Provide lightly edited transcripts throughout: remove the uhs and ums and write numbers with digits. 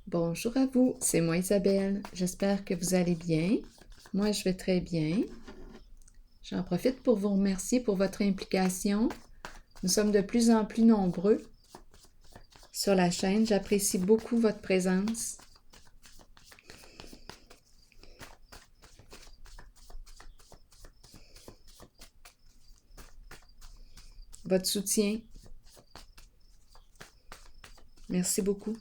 Bonjour à vous, c'est moi Isabelle. J'espère que vous allez bien. Moi, je vais très bien. J'en profite pour vous remercier pour votre implication. Nous sommes de plus en plus nombreux sur la chaîne. J'apprécie beaucoup votre présence. Votre soutien. Merci beaucoup.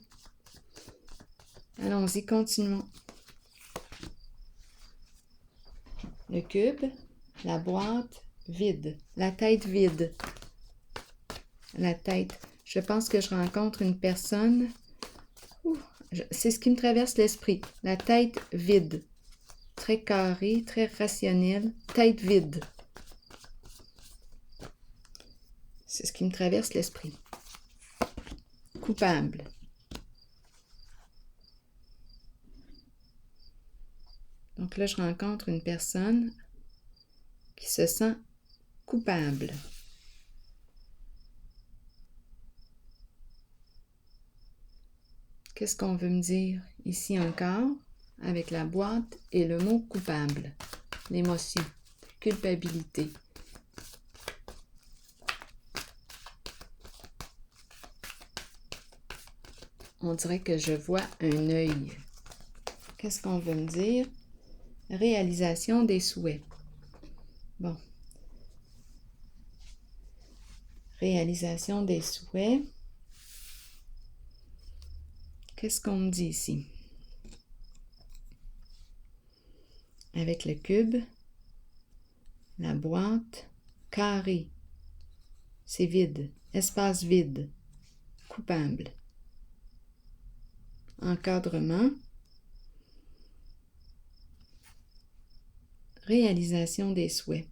Allons-y, continuons. Le cube, la boîte vide, la tête vide. La tête. Je pense que je rencontre une personne. C'est ce qui me traverse l'esprit. La tête vide. Très carrée, très rationnelle. Tête vide. C'est ce qui me traverse l'esprit. Coupable. Donc là, je rencontre une personne qui se sent coupable. Qu'est-ce qu'on veut me dire ici encore avec la boîte et le mot coupable? L'émotion, culpabilité. On dirait que je vois un œil. Qu'est-ce qu'on veut me dire? Réalisation des souhaits. Bon. Réalisation des souhaits. Qu'est-ce qu'on me dit ici? Avec le cube, la boîte, carré, c'est vide, espace vide, coupable. Encadrement, réalisation des souhaits.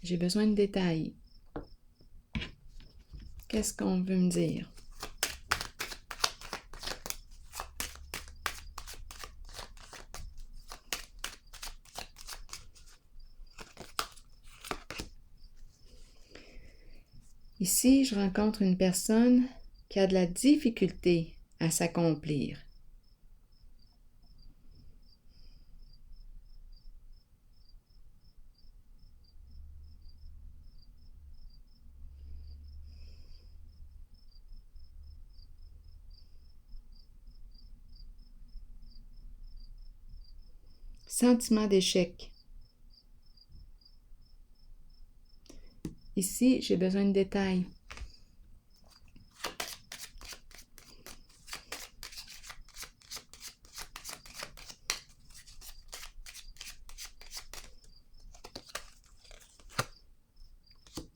J'ai besoin de détails. Qu'est-ce qu'on veut me dire? Ici, je rencontre une personne qui a de la difficulté à s'accomplir. Sentiment d'échec. Ici, j'ai besoin de détails.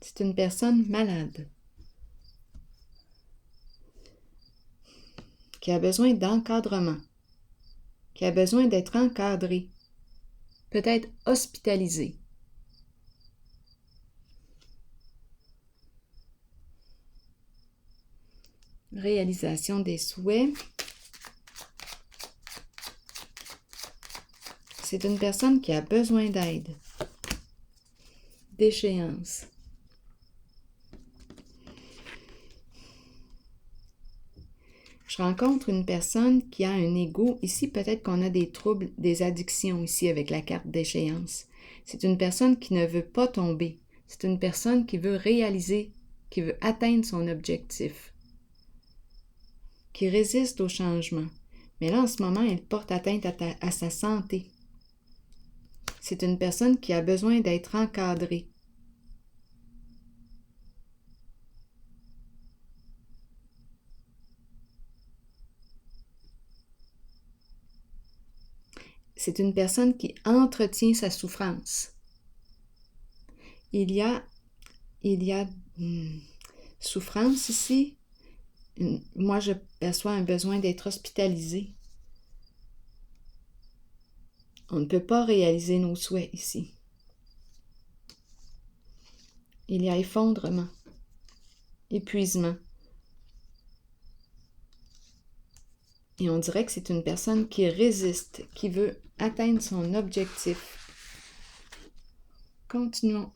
C'est une personne malade qui a besoin d'encadrement, qui a besoin d'être encadrée, peut-être hospitalisée. Réalisation des souhaits. C'est une personne qui a besoin d'aide, d'échéance. Je rencontre une personne qui a un ego. Ici, peut-être qu'on a des troubles, des addictions ici avec la carte d'échéance. C'est une personne qui ne veut pas tomber. C'est une personne qui veut réaliser, qui veut atteindre son objectif, qui résiste au changement. Mais là, en ce moment, elle porte atteinte à sa santé. C'est une personne qui a besoin d'être encadrée. C'est une personne qui entretient sa souffrance. Il y a souffrance ici. Moi, je perçois un besoin d'être hospitalisé. On ne peut pas réaliser nos souhaits ici. Il y a effondrement, épuisement. Et on dirait que c'est une personne qui résiste, qui veut atteindre son objectif. Continuons.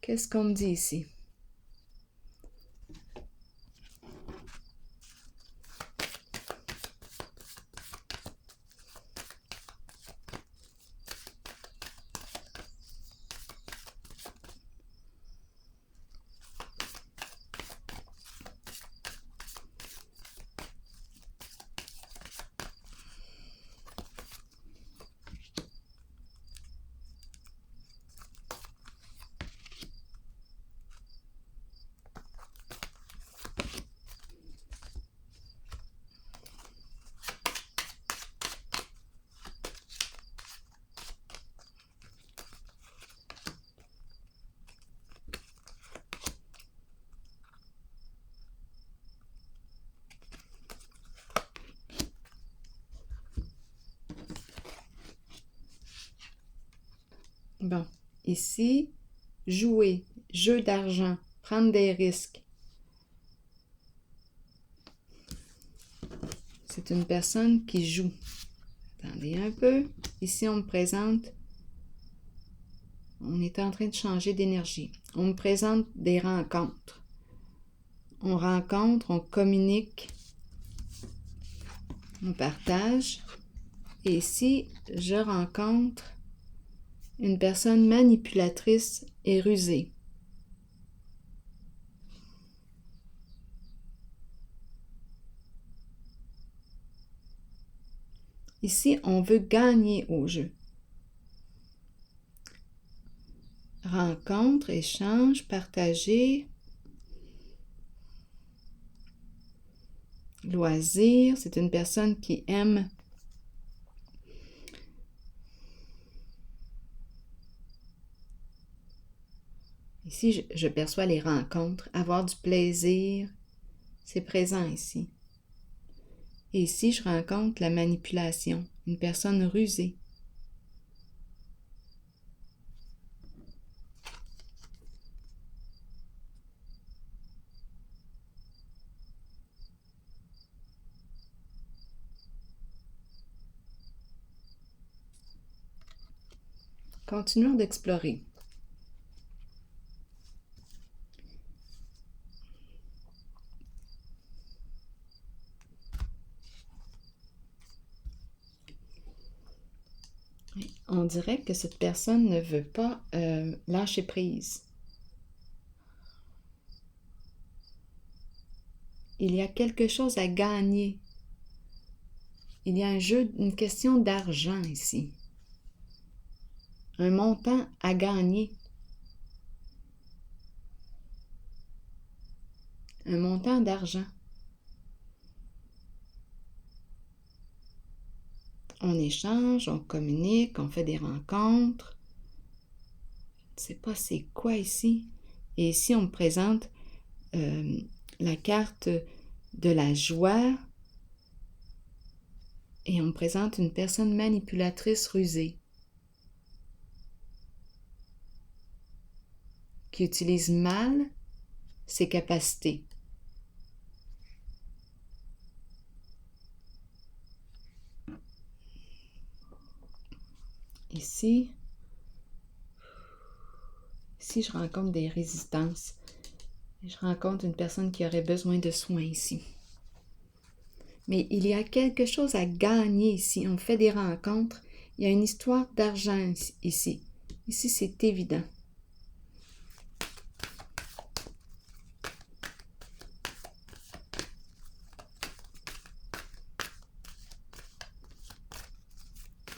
Qu'est-ce qu'on me dit ici? Bon, ici, jouer, jeu d'argent, prendre des risques. C'est une personne qui joue. Attendez un peu. Ici, on me présente... On est en train de changer d'énergie. On me présente des rencontres. On rencontre, on communique, on partage. Et ici, je rencontre une personne manipulatrice et rusée. Ici, on veut gagner au jeu. Rencontre, échange, partager. Loisir, c'est une personne qui aime ici, je perçois les rencontres, avoir du plaisir, c'est présent ici. Et ici, je rencontre la manipulation, une personne rusée. Continuons d'explorer. On dirait que cette personne ne veut pas lâcher prise. Il y a quelque chose à gagner. Il y a une question d'argent ici. Un montant à gagner. Un montant d'argent. On échange, on communique, on fait des rencontres. Je ne sais pas c'est quoi ici. Et ici, on me présente la carte de la joie. Et on me présente une personne manipulatrice rusée qui utilise mal ses capacités. Ici, je rencontre des résistances. Je rencontre une personne qui aurait besoin de soins ici. Mais il y a quelque chose à gagner ici. On fait des rencontres. Il y a une histoire d'argent ici. Ici, c'est évident.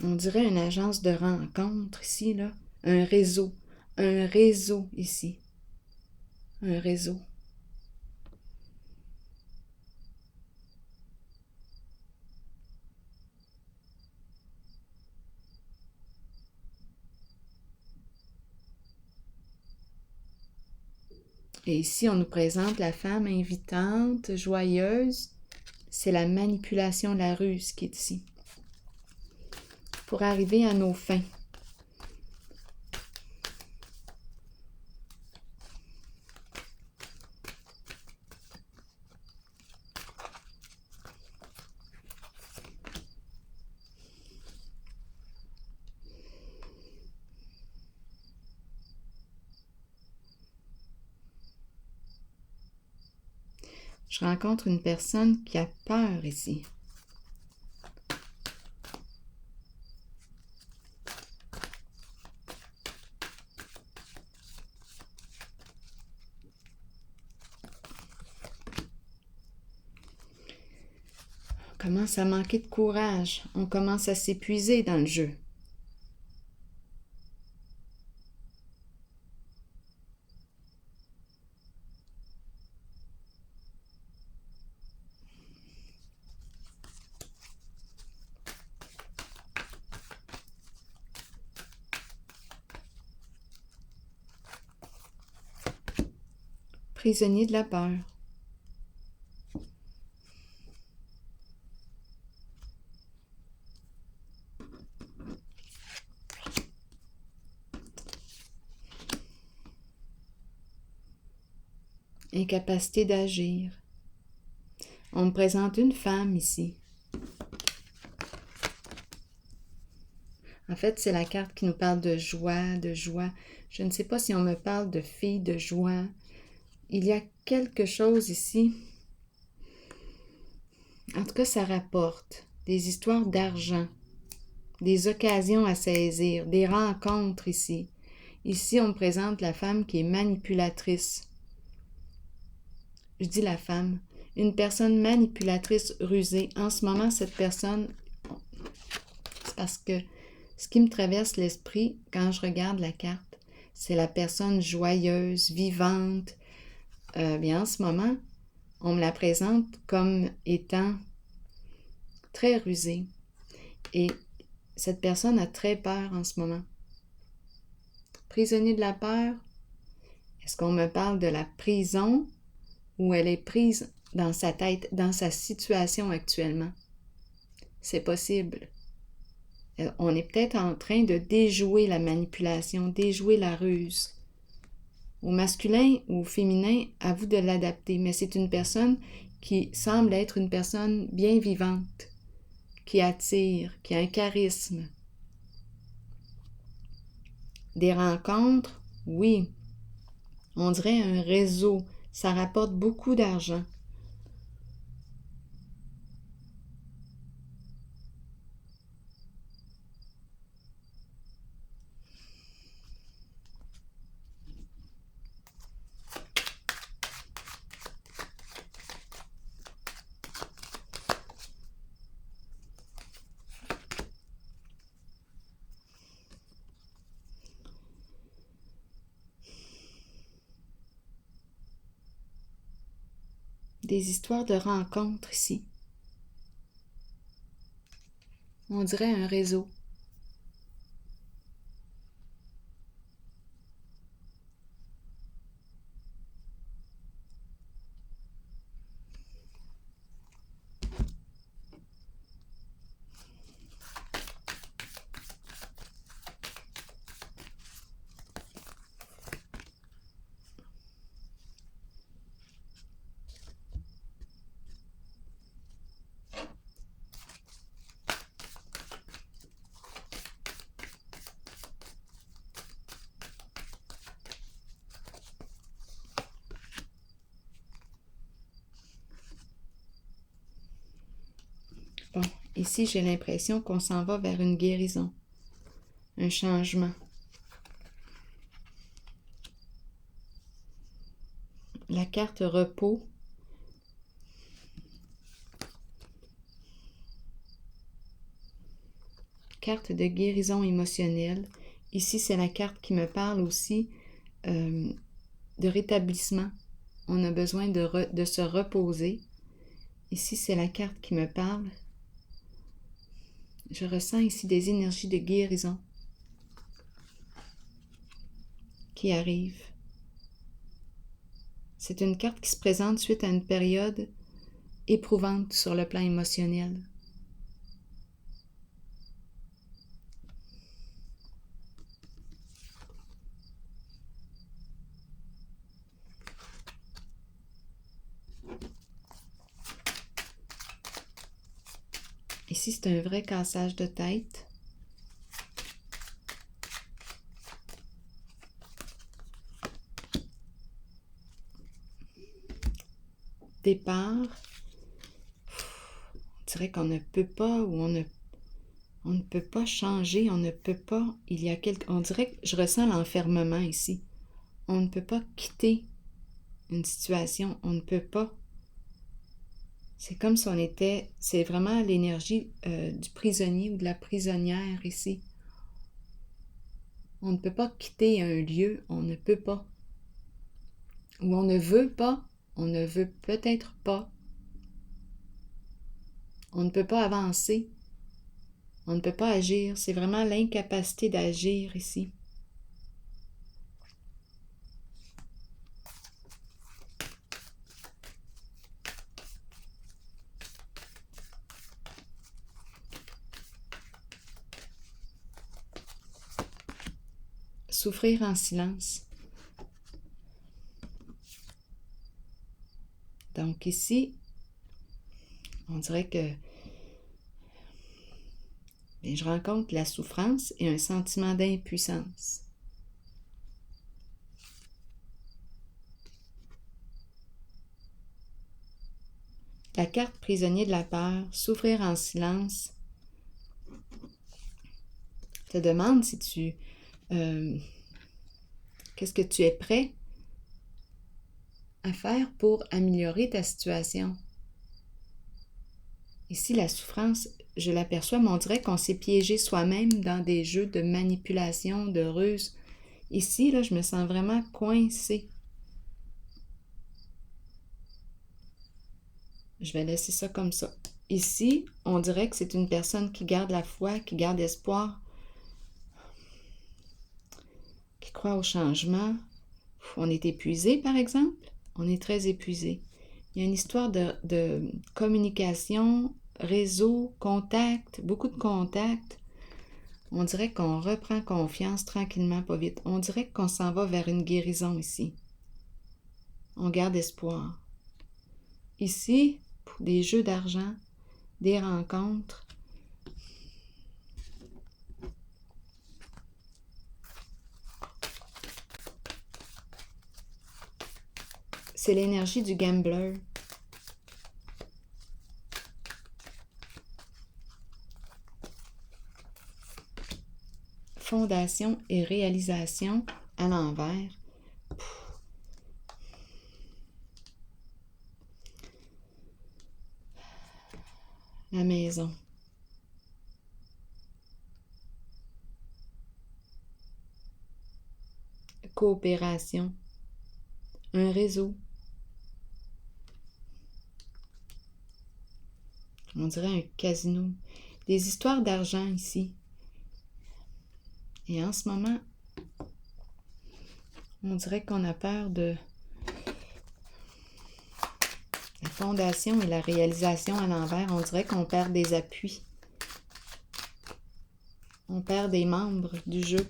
On dirait une agence de rencontres ici, là. Un réseau. Un réseau ici. Un réseau. Et ici, on nous présente la femme invitante, joyeuse. C'est la manipulation, la ruse qui est ici. Pour arriver à nos fins. Je rencontre une personne qui a peur ici. On commence à manquer de courage. On commence à s'épuiser dans le jeu. Prisonnier de la peur. incapacité d'agir. On me présente une femme ici. En fait, c'est la carte qui nous parle de joie, de joie. Je ne sais pas si on me parle de fille de joie. Il y a quelque chose ici. En tout cas, ça rapporte des histoires d'argent, des occasions à saisir, des rencontres ici. Ici, on me présente la femme qui est manipulatrice. Je dis la femme. Une personne manipulatrice rusée. En ce moment, cette personne, c'est parce que ce qui me traverse l'esprit quand je regarde la carte, c'est la personne joyeuse, vivante. Bien, en ce moment, on me la présente comme étant très rusée. Et cette personne a très peur en ce moment. Prisonnier de la peur, est-ce qu'on me parle de la prison ou elle est prise dans sa tête, dans sa situation actuellement? C'est possible. On est peut-être en train de déjouer la manipulation, déjouer la ruse. Au masculin ou au féminin, à vous de l'adapter, mais c'est une personne qui semble être une personne bien vivante, qui attire, qui a un charisme. Des rencontres, oui. On dirait un réseau, ça rapporte beaucoup d'argent. Des histoires de rencontres ici. On dirait un réseau. Bon, ici j'ai l'impression qu'on s'en va vers une guérison, un changement. La carte repos. Carte de guérison émotionnelle. Ici, c'est la carte qui me parle aussi de rétablissement. On a besoin de se reposer. Ici, c'est la carte qui me parle. Je ressens ici des énergies de guérison qui arrivent. C'est une carte qui se présente suite à une période éprouvante sur le plan émotionnel. Ici, c'est un vrai cassage de tête. Départ. On dirait qu'on ne peut pas ou on ne peut pas changer, on ne peut pas. On dirait que je ressens l'enfermement ici. On ne peut pas quitter une situation, on ne peut pas. C'est comme si on était, c'est vraiment l'énergie du prisonnier ou de la prisonnière ici. On ne peut pas quitter un lieu, on ne peut pas. Ou on ne veut pas, on ne veut peut-être pas. On ne peut pas avancer. On ne peut pas agir. C'est vraiment l'incapacité d'agir ici. Souffrir en silence. Donc ici, on dirait que bien, je rencontre la souffrance et un sentiment d'impuissance. La carte prisonnier de la peur, souffrir en silence, te demande si tu... qu'est-ce que tu es prêt à faire pour améliorer ta situation? Ici, la souffrance, je l'aperçois, mais on dirait qu'on s'est piégé soi-même dans des jeux de manipulation, de ruse. Ici, là, je me sens vraiment coincée. Je vais laisser ça comme ça. Ici, on dirait que c'est une personne qui garde la foi, qui garde espoir, qui croit au changement. On est épuisé, par exemple. On est très épuisé. Il y a une histoire de communication, réseau, contact, beaucoup de contacts. On dirait qu'on reprend confiance tranquillement, pas vite. On dirait qu'on s'en va vers une guérison ici. On garde espoir. Ici, des jeux d'argent, des rencontres. C'est l'énergie du gambler. Fondation et réalisation à l'envers. La maison. Coopération. Un réseau. On dirait un casino. Des histoires d'argent ici. Et en ce moment, on dirait qu'on a peur de la fondation et la réalisation à l'envers. On dirait qu'on perd des appuis. On perd des membres du jeu.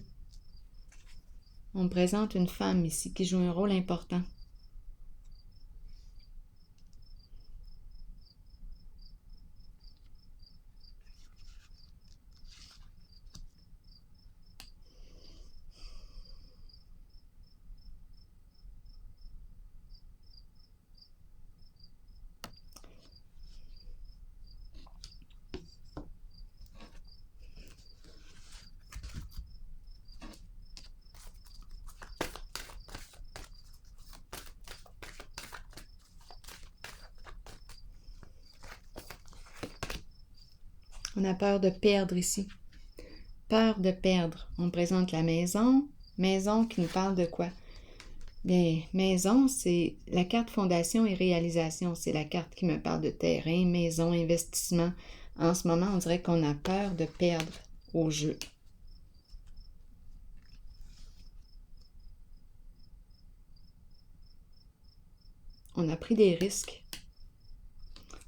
On me présente une femme ici qui joue un rôle important. On a peur de perdre ici. Peur de perdre. On présente la maison. Maison qui nous parle de quoi? Bien, maison, c'est la carte fondation et réalisation. C'est la carte qui me parle de terrain, maison, investissement. En ce moment, on dirait qu'on a peur de perdre au jeu. On a pris des risques.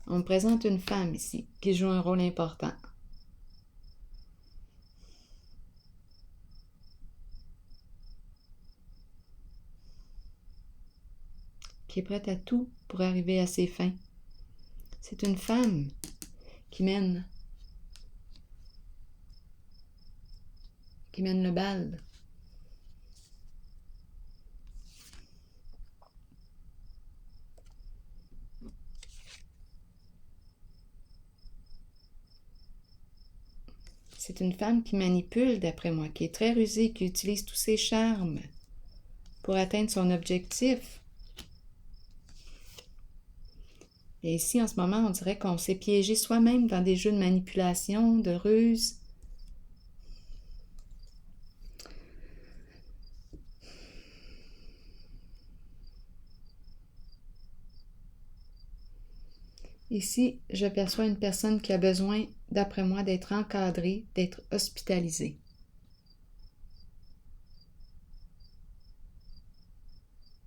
On me présente une femme ici qui joue un rôle important. Qui est prête à tout pour arriver à ses fins. C'est une femme qui mène le bal. C'est une femme qui manipule, d'après moi, qui est très rusée, qui utilise tous ses charmes pour atteindre son objectif. Et ici, en ce moment, on dirait qu'on s'est piégé soi-même dans des jeux de manipulation, de ruse. Ici, je perçois une personne qui a besoin, d'après moi, d'être encadrée, d'être hospitalisée.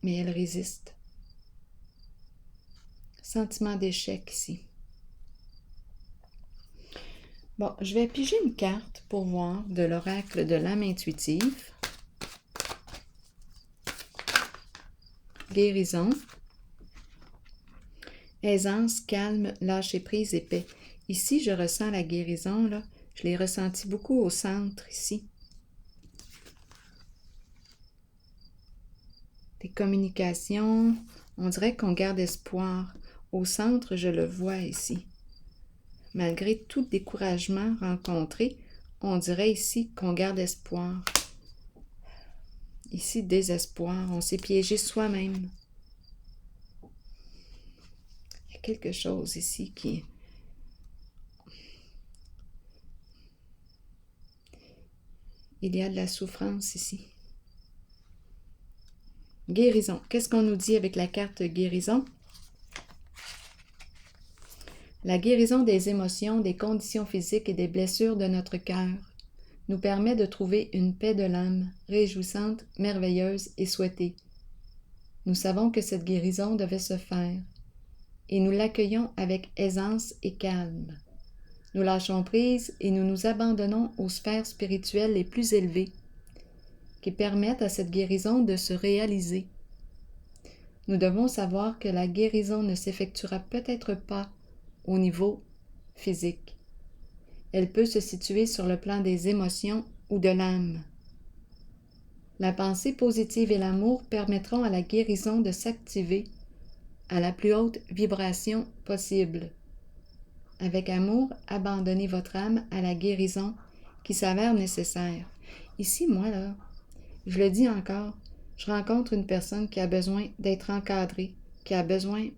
Mais elle résiste. Sentiment d'échec ici. Bon, je vais piger une carte pour voir de l'oracle de l'âme intuitive. Guérison. Aisance, calme, lâcher prise et paix. Ici, je ressens la guérison, là. Je l'ai ressenti beaucoup au centre, ici. Des communications, on dirait qu'on garde espoir. Au centre, je le vois ici. Malgré tout découragement rencontré, on dirait ici qu'on garde espoir. Ici, désespoir, on s'est piégé soi-même. Il y a quelque chose ici qui... Il y a de la souffrance ici. Guérison. Qu'est-ce qu'on nous dit avec la carte guérison? La guérison des émotions, des conditions physiques et des blessures de notre cœur nous permet de trouver une paix de l'âme, réjouissante, merveilleuse et souhaitée. Nous savons que cette guérison devait se faire, et nous l'accueillons avec aisance et calme. Nous lâchons prise et nous nous abandonnons aux sphères spirituelles les plus élevées, qui permettent à cette guérison de se réaliser. Nous devons savoir que la guérison ne s'effectuera peut-être pas au niveau physique. Elle peut se situer sur le plan des émotions ou de l'âme. La pensée positive et l'amour permettront à la guérison de s'activer à la plus haute vibration possible. Avec amour, abandonnez votre âme à la guérison qui s'avère nécessaire. Ici, moi, là, je le dis encore, je rencontre une personne qui a besoin d'être encadrée, qui a besoin,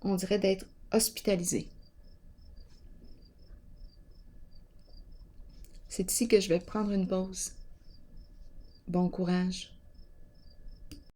on dirait, d'être hospitalisée. C'est ici que je vais prendre une pause. Bon courage.